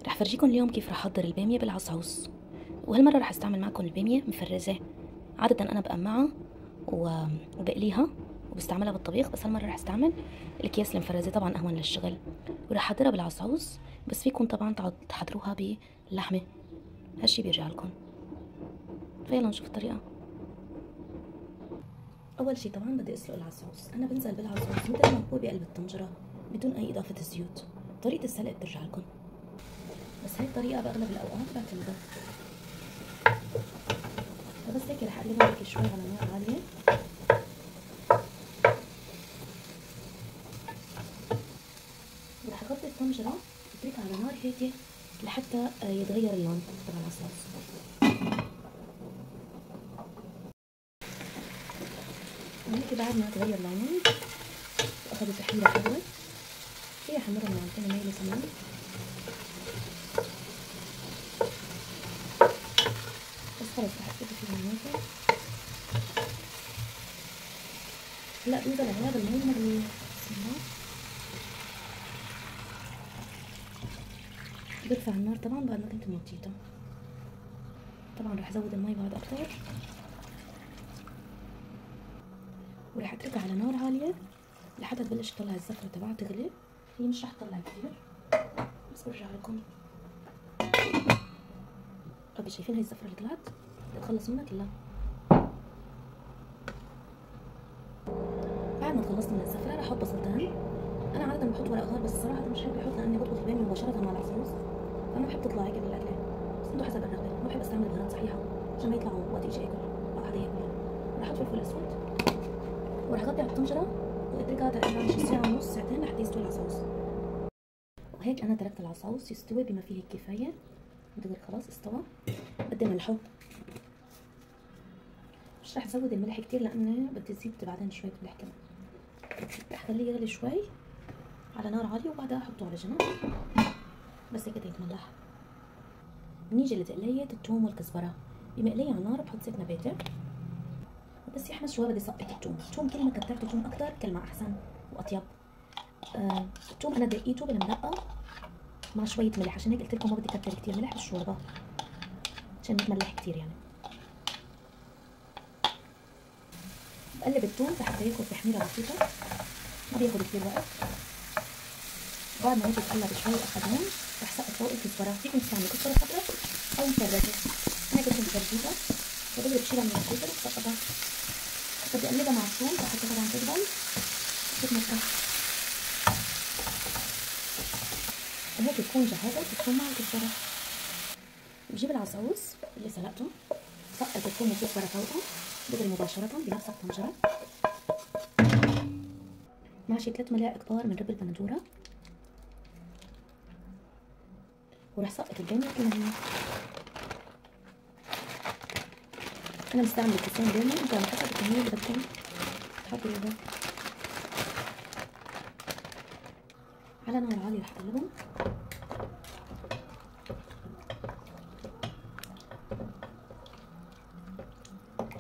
رح فرجيكم اليوم كيف رح احضر البامية بالعصعوص. وهالمرة رح استعمل معكم البامية مفرزة. عادة انا بقمعها وبقليها وبستعملها بالطبيخ، بس هالمرة رح استعمل الاكياس المفرزة، طبعا اهون للشغل. ورح احضرها بالعصعوص، بس فيكم طبعا تحضروها باللحمة، هالشي بيرجع لكم. فيلا نشوف الطريقة. اول شي طبعا بدي اسلق العصعوص. انا بنزل بالعصعوص مثل ما هو بقلب الطنجرة بدون اي اضافة زيوت. طريقة السلق بترجع لكم، بس هاي الطريقة بأغلب الأوقات بعتمدها. فبس هيك رح أقلبها هيك شوي على نار عالية. ورح أغطي الطنجرة وأتركها على نار هادية لحتى يتغير اللون تبع العصاص. وهيك بعد ما تغير لونه وأخذ تحميرة حلوة، فيها أحمرها بمعلقتين مي لسمان. بس خلص رح أسيبها فيها الموية. هلا بنزل عليها بالمي المغلية. بسم الله. برفع النار طبعا بعد ما كنت موطيتها. طبعا رح أزود المي بعد أكتر، ورح اتركها على نار عالية لحتى تبلش تطلع الزفرة تبعها تغلي. هي مش رح تطلع كتير، بس برجع لكم. اوكي، شايفين هاي الزفرة اللي طلعت؟ بدي اتخلص منها كلها. بعد ما تخلصت من الزفرة رح احط بصلتين. انا عادة بحط ورق غار، بس الصراحة مش بحب احط لاني بطبخ البامية مباشرة مع العصوص، فما بحب تطلع هيك بالاكلة. بس انتو حسب الرغبة، ما بحب استعمل بهارات صحيحة عشان ما يطلعوا وقت اجي اكل او حدا ياكل. رح احط فلفل اسود، ورح اغطي على الطنجرة واتركها تقريبا شي ساعة ونص ساعتين لحتى يستوي العصوص. وهيك انا تركت العصوص يستوي بما فيه الكفاية. دغري خلاص استوى. بدي ملحه. مش رح زود الملح كتير لانه بدي زيد بعدين شوية ملح كمان. رح خليه يغلي شوي على نار عالية وبعدها احطه على جنب. بس هيك يتملح. بنيجي لتقلية الثوم والكزبرة. بمقلية على النار بحط زيت نباتي، بس يحمص شوي بدي سقط الثوم. كل ما كترت ثوم اكتر كل ما احسن واطيب. الثوم انا دقيته بالمدقة مع شوية ملح، عشان هيك قلت لكم ما بدي كتر كتير ملح بالشوربة عشان بتملح كتير يعني. بقلب الثوم لحتى ياخد تحميرة بسيطة، ما بياخد كتير وقت. بعد ما هيك يتقلب شوي اخد لون رح سقط فوق الكزبرة. فيكم تستعملوا كزبرة خضراء او مفرزة. انا كنت مفرزيها فبقدر بشيلها من الفريزر وبسقطها. بدي اقلبها مع الثوم لحتى طبعا تدبل وتتمسح. وهيك تكون جهزت الثوم مع الكزبرة. بجيب العصعوص اللي سلقته، سقط الثوم والكزبرة فوقه دغري مباشرة بنفس الطنجرة، مع شي 3 ملاعق كبار من رب البندورة. ورح سقط البامية كلها. انا مستعمله كيسين بامية، انتوا على حسب الكمية اللي بدكم تحضروها. على نار عالية رح اقلبهم.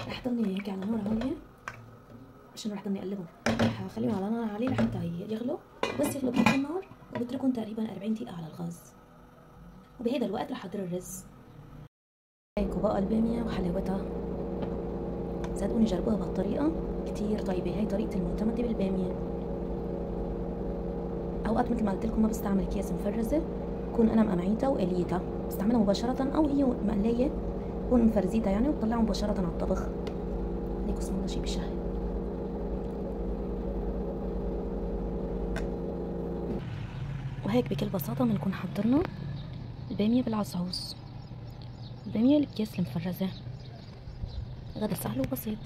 رح ضلني هيك على نار عالية، مش انه رح ضلني اقلبهم، رح اخليهم على نار عالية لحتى يغلوا. بس يغلوا بهيك النار وبتركهم تقريبا 40 دقيقة على الغاز. وبهيدا الوقت رح احضر الرز. هيك وبقى البامية وحلاوتها. صدقوني جربوها بهالطريقة كتير طيبة. هاي طريقتي المعتمدة بالبامية. اوقات مثل ما قلت لكم ما بستعمل اكياس مفرزة، بكون انا مقمعيتها وقليتها، بستعملها مباشرة او هي مقلية بكون مفرزيتها يعني وبطلعها مباشرة على الطبخ. هيك بسم الله شي بشهي. وهيك بكل بساطة بنكون حضرنا البامية بالعصعوص. البامية الاكياس المفرزة. غدا سهل وبسيط.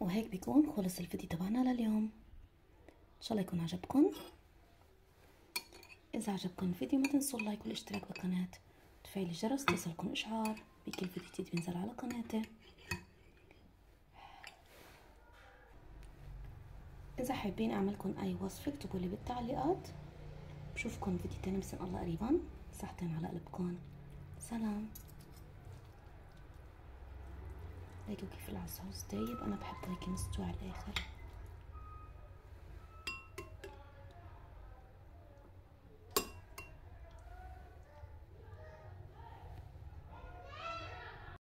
وهيك بيكون خلص الفيديو تبعنا لليوم. ان شاء الله يكون عجبكم. اذا عجبكم الفيديو ما تنسوا اللايك والاشتراك بالقناة، تفعيل الجرس تصلكم اشعار بكل فيديو جديد بينزل على قناتي. اذا حابين اعملكم اي وصفة اكتبولي بالتعليقات. بشوفكم فيديو تاني بسم الله قريبا. صحتين على قلبكم. سلام. هيك كيف العصعوص طيب، انا بحبه هيك مستوي على الاخر.